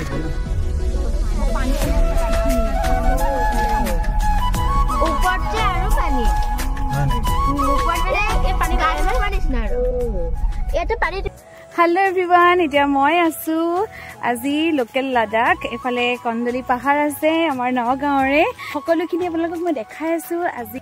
Hello everyone, এতিয়া মই আছো আজি লোকেল লাডাখ এফালে কন্দলি পাহাৰ আছে আমাৰ নগাঁৱৰে সকলোখিনি আপোনালোকক মই দেখাই আছো আজি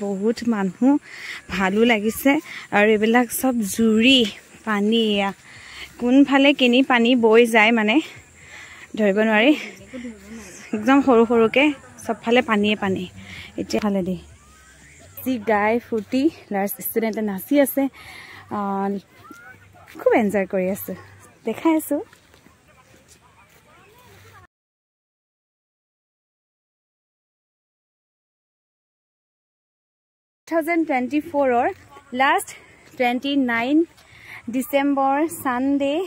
বহুত মানুহ ভালো লাগিছে আৰু এবিলাক সব জুৰি পানী কোনফালে কিনি পানী বৈ যায় মানে ধৰিব নোৱাৰি একদম সৰু সৰুকে সবফালে পানীয়ে পানী এতিয়া ফালে দি যি গাই ফুটি লাৰ্জ ষ্টুডেণ্টে নাচি আছে খুব এনজয় কৰি আছে দেখাই আছো or last 29 December Sunday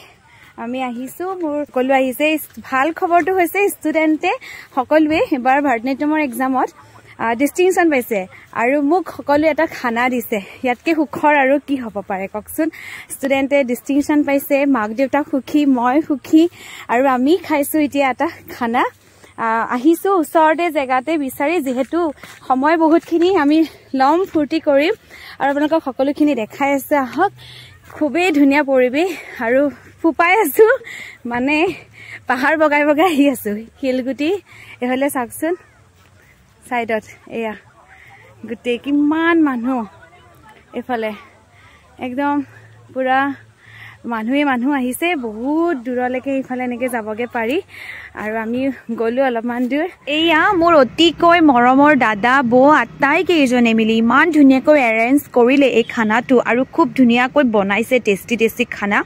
আমি আহিছো মোৰ কলো আহিছে ভাল খবৰটো হৈছে ষ্টুডেণ্টে সকলোৱে এবাৰ ভাৰতনাট্যমৰ এক্সামত ডিস্টিংশন পাইছে আৰু মোক সকলো এটা খানা দিছে ইয়াতকে সুখৰ আৰু কি হ'ব পাৰে ককচোন ষ্টুডেণ্টে ডিস্টিংশন পাইছে মাক দেউতা সুখী মই সুখী আৰু আমি খাইছো এতিয়া এটা খানা আহিছো ওচৰতে জেগাতে বিচাৰি যেহেতু সময় বহুতখিনি আমি লম ফুৰ্তি কৰিম আৰু আপোনালোকক সকলোখিনি দেখাই আছে আহক খুবেই ধুনীয়া পৰিৱেশ আৰু ফুপাই আছো মানে পাহাৰ বগাই বগাই আহি আছো শিলগুটি এহলে চাকচোন সাইডত এয়া গুটে কিমান মানুহ এফালে একদম পুৰা মানুহ আহিছে বহুত দূৰলৈকে ইফালে নেকে যাবগে পাৰি আৰু আমি গলো অলপমান দূৰ এয়া মোৰ অতিকৈ মৰমৰ দাদা বৌ আটাই কেইজনে মিলি ইমান ধুনীয়াকৈ এৰেঞ্জ কৰিলে এই খানাটো আৰু খুব ধুনীয়াকৈ বনাইছে টেষ্টি খানা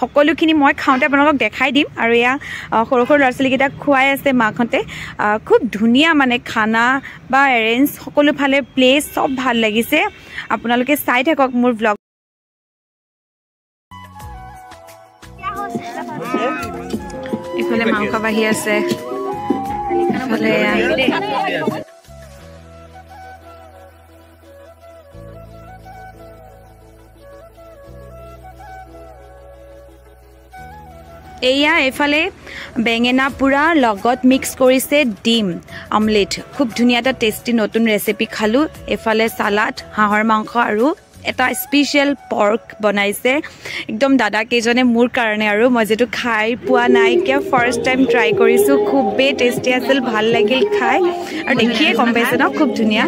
সকলোখিনি মই খাওঁতে আপোনালোকক দেখাই দিম আৰু এয়া সৰু সৰু ল'ৰা ছোৱালীকেইটাক খুৱাই আছে মাকহঁতে খুব ধুনীয়া মানে খানা বা এৰেঞ্জ সকলো ফালে প্লেচ সব ভাল লাগিছে আপোনালোকে চাই থাকক মোৰ ব্লগ ইফালে মাংস বাহি আছে ইফালে এয়া এফালে বেঙেনা পুৰা লগত মিক্স কৰিছে ডিম আমলেট খুব ধুনীয়া এটা টেষ্টি নতুন ৰেচিপি খালো এফালে সালাড হাঁহৰ মাংস আৰু এটা স্পেশাল পৰ্ক বনাইছে একদম দাদা কেজনে মোৰ কাৰণে আৰু মই যেটো খাই পোৱা নাই কে ফাৰ্স্ট টাইম ট্ৰাই কৰিছো খুবেই টেষ্টি আছিল ভাল লাগিল খাই আৰু দেখিয়ে কম পাইছে ন খুব ধুনীয়া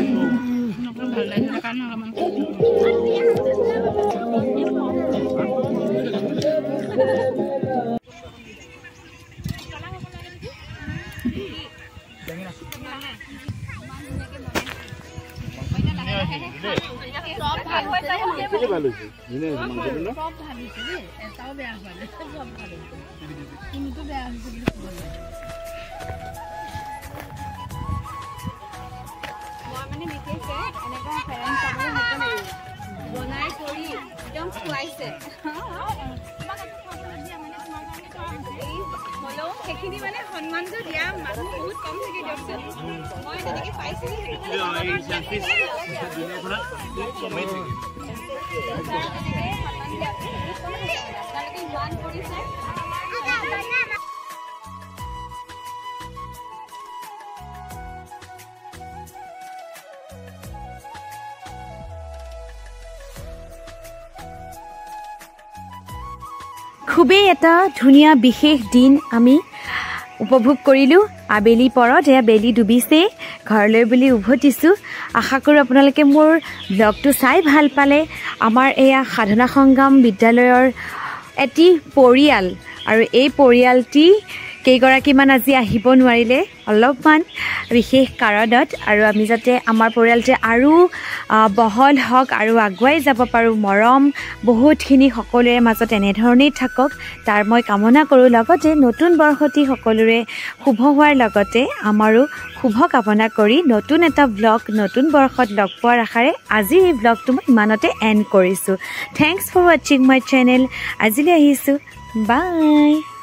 খুবেই এটা ধুনীয়া বিশেষ দিন আমি উপভোগ কৰিলো আবেলি পৰত এয়া বেলি ডুবিছে ঘৰলৈ বুলি উভতিছো আশা কৰো আপোনালোকে মোৰ ব্লগটো চাই ভাল পালে আমাৰ এয়া সাধনা সংগ্ৰাম বিদ্যালয়ৰ এটি পৰিয়াল আৰু এই পৰিয়ালটি কেইগৰাকীমান আজি আহিব নোৱাৰিলে অলপমান বিশেষ কাৰণত আৰু আমি যাতে আমাৰ পৰিয়ালটোৱে আৰু বহল হওক আৰু আগুৱাই যাব পাৰোঁ মৰম বহুতখিনি সকলোৰে মাজত এনেধৰণেই থাকক তাৰ মই কামনা কৰোঁ লগতে নতুন বৰ্ষটি সকলোৰে শুভ হোৱাৰ লগতে আমাৰো শুভ কামনা কৰি নতুন এটা ব্লগ নতুন বৰ্ষত লগ পোৱাৰ আশাৰে আজিৰ এই ব্লগটো মই ইমানতে এণ্ড কৰিছোঁ থেংকছ ফৰ ৱাচিং মাই চেনেল আজিলৈ আহিছোঁ বাই